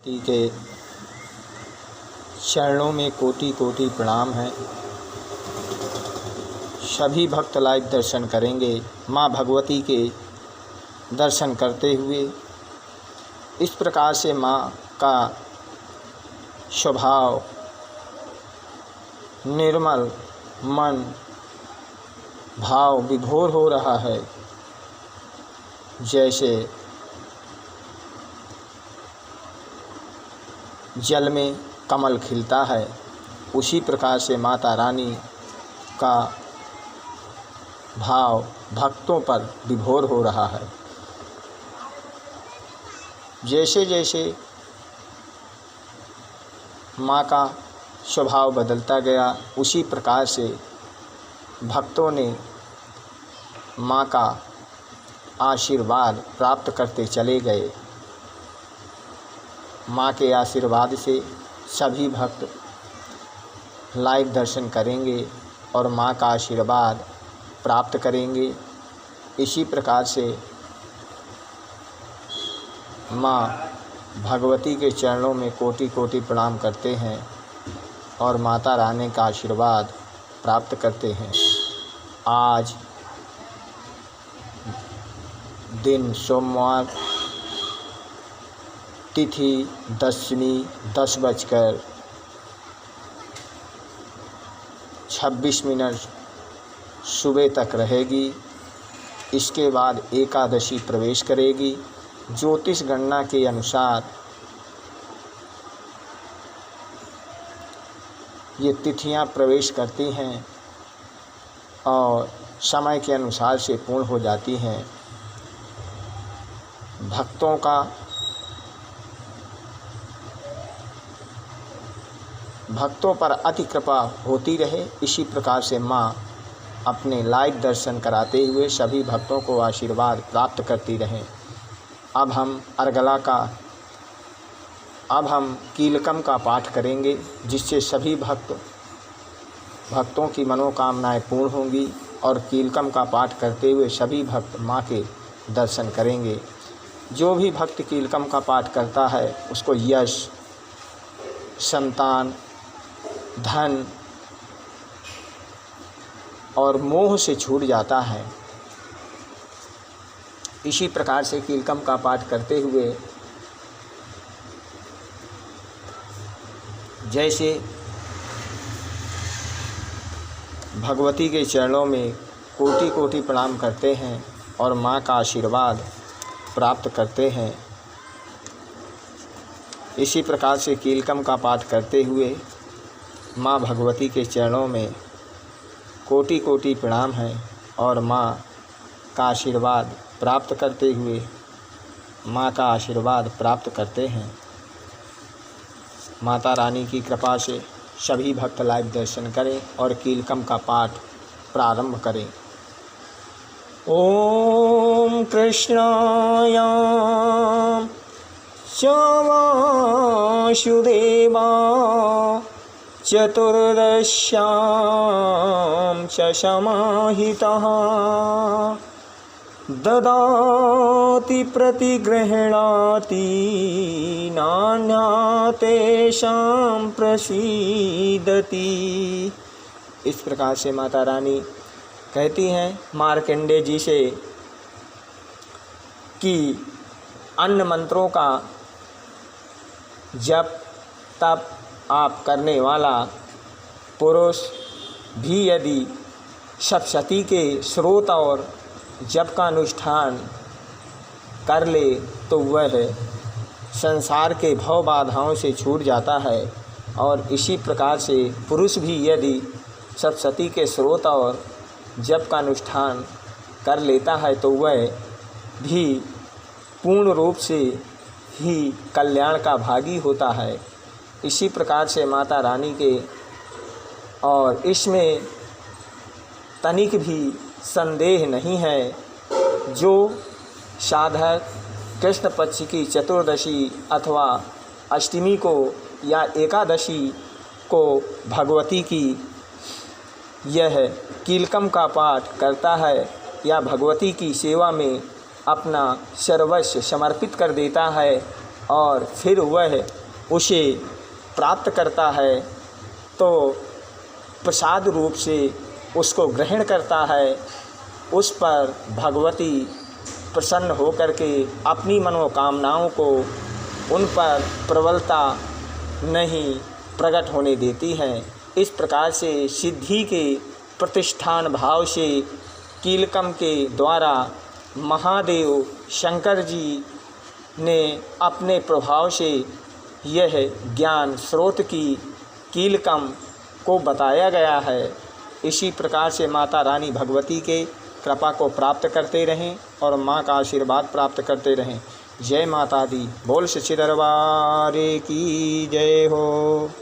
भगवती के चरणों में कोटि कोटि प्रणाम है। सभी भक्त लाइव दर्शन करेंगे। माँ भगवती के दर्शन करते हुए इस प्रकार से माँ का स्वभाव निर्मल मन भाव विभोर हो रहा है। जैसे जल में कमल खिलता है, उसी प्रकार से माता रानी का भाव भक्तों पर विभोर हो रहा है। जैसे जैसे माँ का स्वभाव बदलता गया, उसी प्रकार से भक्तों ने माँ का आशीर्वाद प्राप्त करते चले गए। माँ के आशीर्वाद से सभी भक्त लाइव दर्शन करेंगे और माँ का आशीर्वाद प्राप्त करेंगे। इसी प्रकार से माँ भगवती के चरणों में कोटि कोटि प्रणाम करते हैं और माता रानी का आशीर्वाद प्राप्त करते हैं। आज दिन सोमवार, तिथि दशमी 10:26 सुबह तक रहेगी। इसके बाद एकादशी प्रवेश करेगी। ज्योतिष गणना के अनुसार ये तिथियां प्रवेश करती हैं और समय के अनुसार से पूर्ण हो जाती हैं। भक्तों पर अति कृपा होती रहे। इसी प्रकार से माँ अपने लाइव दर्शन कराते हुए सभी भक्तों को आशीर्वाद प्राप्त करती रहें। अब हम कीलकम का पाठ करेंगे, जिससे सभी भक्तों की मनोकामनाएं पूर्ण होंगी और कीलकम का पाठ करते हुए सभी भक्त माँ के दर्शन करेंगे। जो भी भक्त कीलकम का पाठ करता है उसको यश, संतान, धन और मोह से छूट जाता है। इसी प्रकार से कीलकम का पाठ करते हुए जैसे भगवती के चरणों में कोटि कोटि प्रणाम करते हैं और माँ का आशीर्वाद प्राप्त करते हैं, इसी प्रकार से कीलकम का पाठ करते हुए माँ भगवती के चरणों में कोटि कोटि प्रणाम है और माँ का आशीर्वाद प्राप्त करते हुए माँ का आशीर्वाद प्राप्त करते हैं। माता रानी की कृपा से सभी भक्त लाइव दर्शन करें और कीलकम का पाठ प्रारंभ करें। ओम कृष्णाय च वासुदेवाय चतुर्दश्यां च समाहितः ददाति प्रतिगृह्णाति नान्यतेषां प्रसीदति। इस प्रकार से माता रानी कहती हैं मार्कंडेय जी से कि अन्य मंत्रों का जप तप आप करने वाला पुरुष भी यदि सप्तशती के स्रोत और जप का अनुष्ठान कर ले तो वह संसार के भव बाधाओं से छूट जाता है। और इसी प्रकार से पुरुष भी यदि सप्तशती के स्रोत और जप का अनुष्ठान कर लेता है तो वह भी पूर्ण रूप से ही कल्याण का भागी होता है। इसी प्रकार से माता रानी के और इसमें तनिक भी संदेह नहीं है, जो साधक कृष्ण पक्ष की चतुर्दशी अथवा अष्टमी को या एकादशी को भगवती की यह कीलकम का पाठ करता है या भगवती की सेवा में अपना सर्वस्व समर्पित कर देता है, और फिर वह उसे प्राप्त करता है तो प्रसाद रूप से उसको ग्रहण करता है। उस पर भगवती प्रसन्न होकर के अपनी मनोकामनाओं को उन पर प्रबलता नहीं प्रकट होने देती हैं। इस प्रकार से सिद्धि के प्रतिष्ठान भाव से कीलकम के द्वारा महादेव शंकर जी ने अपने प्रभाव से यह ज्ञान स्रोत की कीलकम को बताया गया है। इसी प्रकार से माता रानी भगवती के कृपा को प्राप्त करते रहें और माँ का आशीर्वाद प्राप्त करते रहें। जय माता दी। बोल सच्चे दरबार की जय हो।